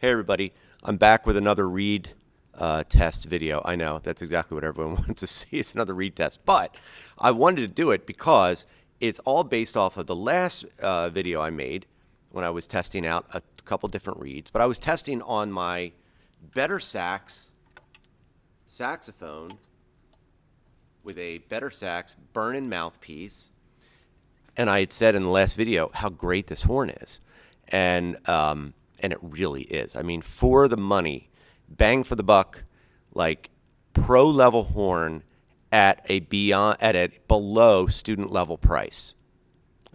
Hey everybody, I'm back with another reed test video. I know, that's exactly what everyone wants to see. It's another reed test. But I wanted to do it because it's all based off of the last video I made when I was testing out a couple different reeds. But I was testing on my BetterSax saxophone with a BetterSax burn-in mouthpiece. And I had said in the last video how great this horn is. And it really is. I mean, for the money, bang for the buck, like pro level horn at a below student level price.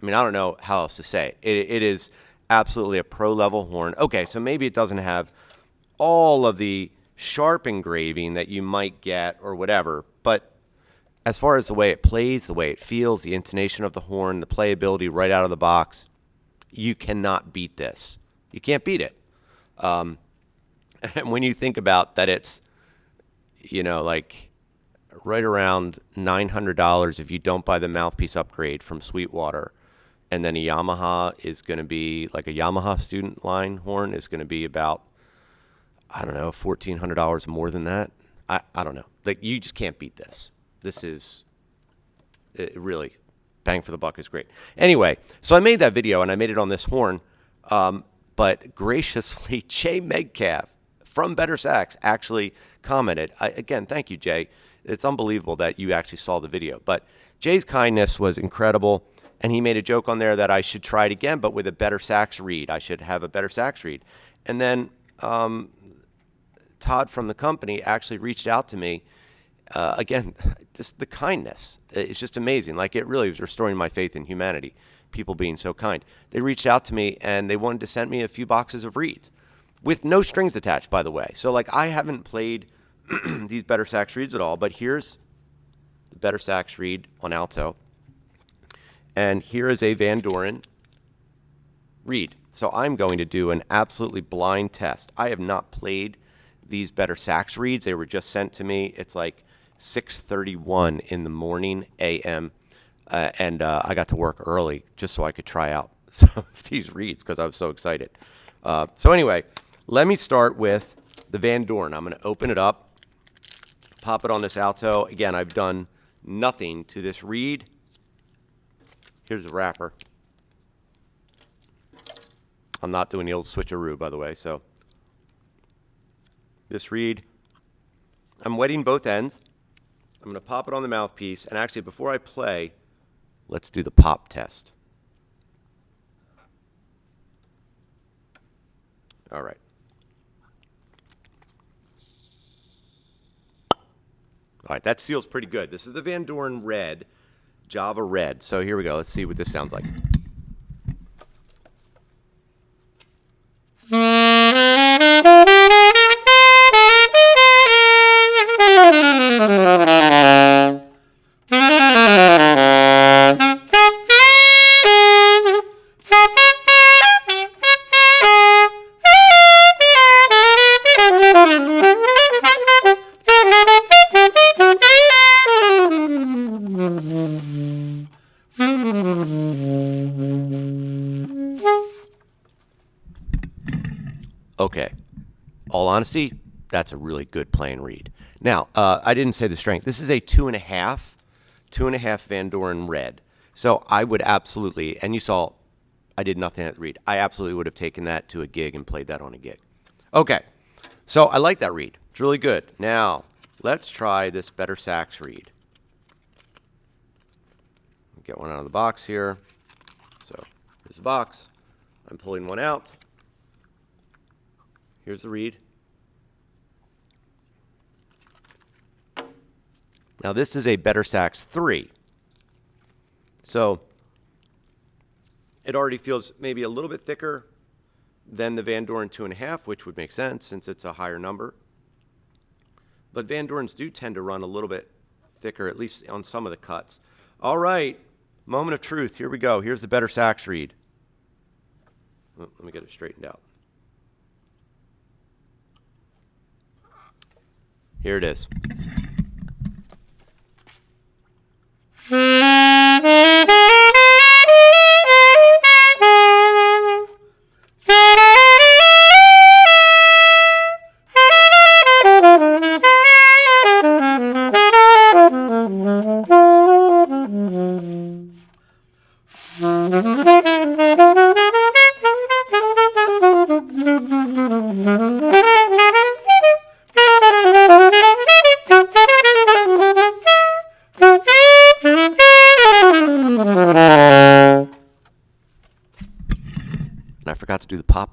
I mean, I don't know how else to say it. It is absolutely a pro level horn. Okay, so maybe it doesn't have all of the sharp engraving that you might get or whatever, but as far as the way it plays, the way it feels, the intonation of the horn, the playability right out of the box, you cannot beat this. You can't beat it. And when you think about that, it's, like right around $900 if you don't buy the mouthpiece upgrade from Sweetwater. And then a Yamaha is going to be, like a Yamaha student line horn is going to be about, I don't know, $1,400 more than that. I don't know. Like, you just can't beat this. This is really, bang for the buck is great. Anyway, so I made that video and I made it on this horn. But graciously, Jay Megcalf from BetterSax actually commented. Again, thank you, Jay. It's unbelievable that you actually saw the video. But Jay's kindness was incredible, and he made a joke on there that I should try it again, but with a BetterSax Reed. I should have a BetterSax Reed. And then Todd from the company actually reached out to me. Again, just the kindness. It's just amazing. Like, it really was restoring my faith in humanity. People being so kind. They reached out to me and they wanted to send me a few boxes of reeds with no strings attached, by the way. So, like, I haven't played these BetterSax Reeds at all, but here's the BetterSax Reed on alto. And here is a Vandoren Reed. So I'm going to do an absolutely blind test. I have not played these BetterSax Reeds. They were just sent to me. It's like 6:31 in the morning a.m. And I got to work early just so I could try out some of these reeds because I was so excited. So anyway, let me start with the Vandoren. I'm going to open it up, pop it on this alto. Again, I've done nothing to this reed. Here's the wrapper. I'm not doing the old switcheroo, by the way. So this reed, I'm wetting both ends. I'm going to pop it on the mouthpiece. And actually, before I play, let's do the pop test. All right. All right, that seals pretty good. This is the Vandoren Java Red. So here we go. Let's see what this sounds like. Okay, all honesty, that's a really good playing reed. Now, I didn't say the strength. This is a 2.5 Vandoren Red. So I would absolutely, and you saw I did nothing at the reed. I absolutely would have taken that to a gig and played that on a gig. Okay, so I like that reed. It's really good. Now, let's try this BetterSax Reed. Get one out of the box here. So here's the box. I'm pulling one out. Here's the reed. Now this is a BetterSax 3. So it already feels maybe a little bit thicker than the Vandoren 2.5, which would make sense since it's a higher number. But Vandorens do tend to run a little bit thicker, at least on some of the cuts. All right, moment of truth. Here we go. Here's the BetterSax Reed. Let me get it straightened out. Here it is.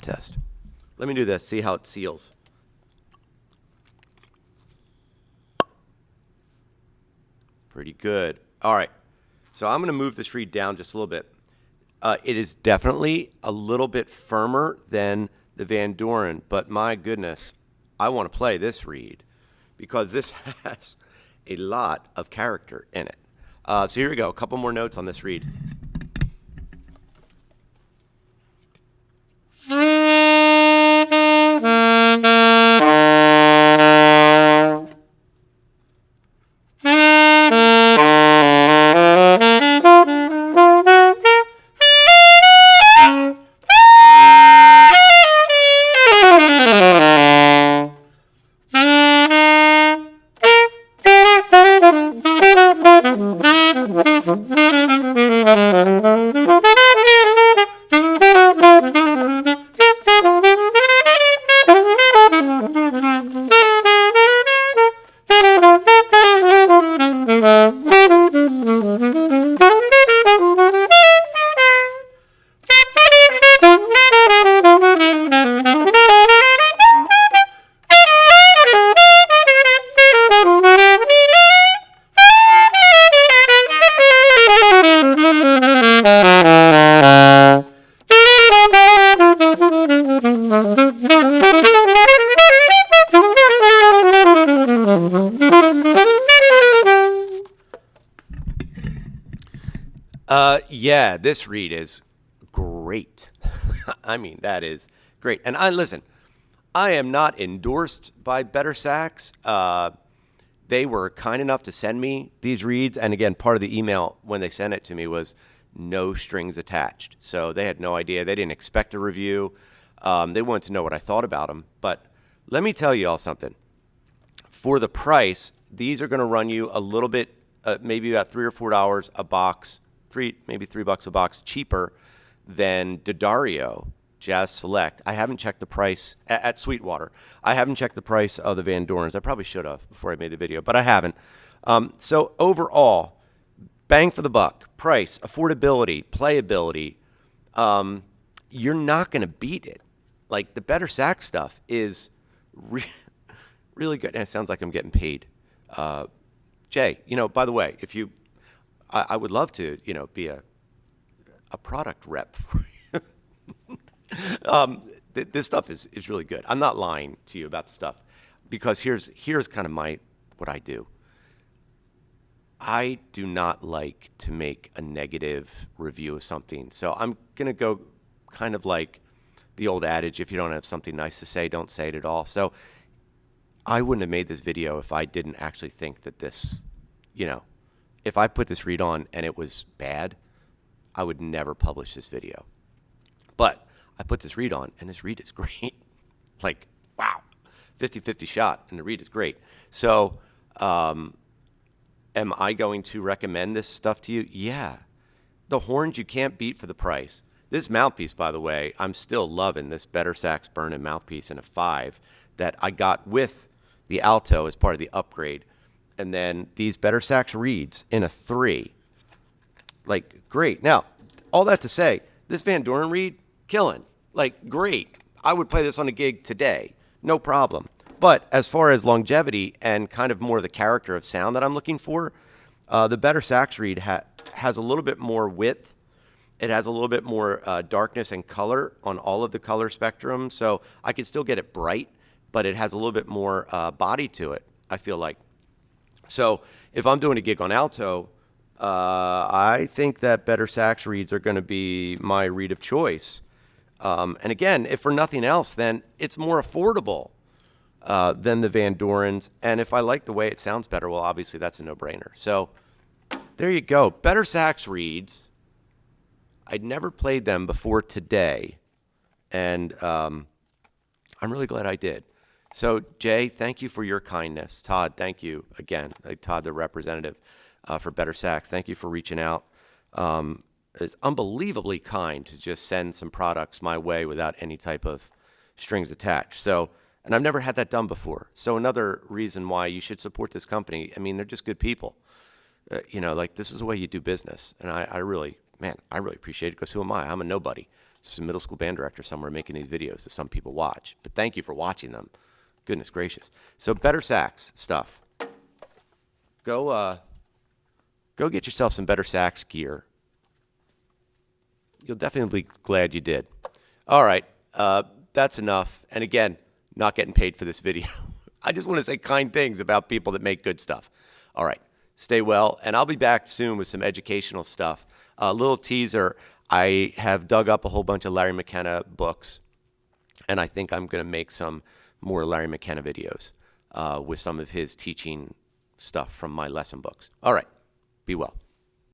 test. Let me do this, see how it seals. Pretty good. All right, so I'm going to move this reed down just a little bit. It is definitely a little bit firmer than the Vandoren, but my goodness, I want to play this reed because this has a lot of character in it. So here we go, a couple more notes on this reed. Yeah, this reed is great. I mean, that is great. And listen, I am not endorsed by BetterSax. They were kind enough to send me these reeds. And again, part of the email when they sent it to me was no strings attached. So they had no idea. They didn't expect a review. They wanted to know what I thought about them. But let me tell you all something. For the price, these are going to run you a little bit, maybe about $3 or $4 a box. Maybe $3 a box cheaper than D'Addario Jazz Select. I haven't checked the price at Sweetwater. I haven't checked the price of the Vandorens. I probably should have before I made the video, but I haven't. So overall, bang for the buck, price, affordability, playability, you're not going to beat it. Like the BetterSax stuff is really good. And it sounds like I'm getting paid. Jay, by the way, if you I would love to, be a product rep for you. This stuff is really good. I'm not lying to you about the stuff because here's kind of what I do. I do not like to make a negative review of something. So I'm going to go kind of like the old adage, if you don't have something nice to say, don't say it at all. So I wouldn't have made this video if I didn't actually think that this, if I put this reed on and it was bad, I would never publish this video. But I put this reed on and this reed is great. Like, wow, 50-50 shot and the reed is great. So am I going to recommend this stuff to you? Yeah. The horns you can't beat for the price. This mouthpiece, by the way, I'm still loving this BetterSax burn-in mouthpiece in a 5 that I got with the Alto as part of the upgrade. And then these BetterSax Reeds in a 3. Like, great. Now, all that to say, this Vandoren reed, killing. Like, great. I would play this on a gig today. No problem. But as far as longevity and kind of more of the character of sound that I'm looking for, the BetterSax Reed has a little bit more width. It has a little bit more darkness and color on all of the color spectrum. So I can still get it bright, but it has a little bit more body to it, I feel like. So if I'm doing a gig on alto, I think that BetterSax Reeds are going to be my reed of choice. And again, if for nothing else, then it's more affordable than the Vandorens. And if I like the way it sounds better, well, obviously that's a no-brainer. So there you go. BetterSax Reeds. I'd never played them before today, and I'm really glad I did. So, Jay, thank you for your kindness. Todd, thank you again. Todd, the representative for BetterSax, thank you for reaching out. It's unbelievably kind to just send some products my way without any type of strings attached. So, and I've never had that done before. So another reason why you should support this company, I mean, they're just good people. Like this is the way you do business. And I really appreciate it because who am I? I'm a nobody. just a middle school band director somewhere making these videos that some people watch. But thank you for watching them. Goodness gracious. So BetterSax stuff. Go get yourself some BetterSax gear. You'll definitely be glad you did. All right, that's enough. And again, not getting paid for this video. I just want to say kind things about people that make good stuff. All right, stay well, and I'll be back soon with some educational stuff. A little teaser, I have dug up a whole bunch of Larry McKenna books, and I think I'm going to make some more Larry McKenna videos with some of his teaching stuff from my lesson books. All right, be well.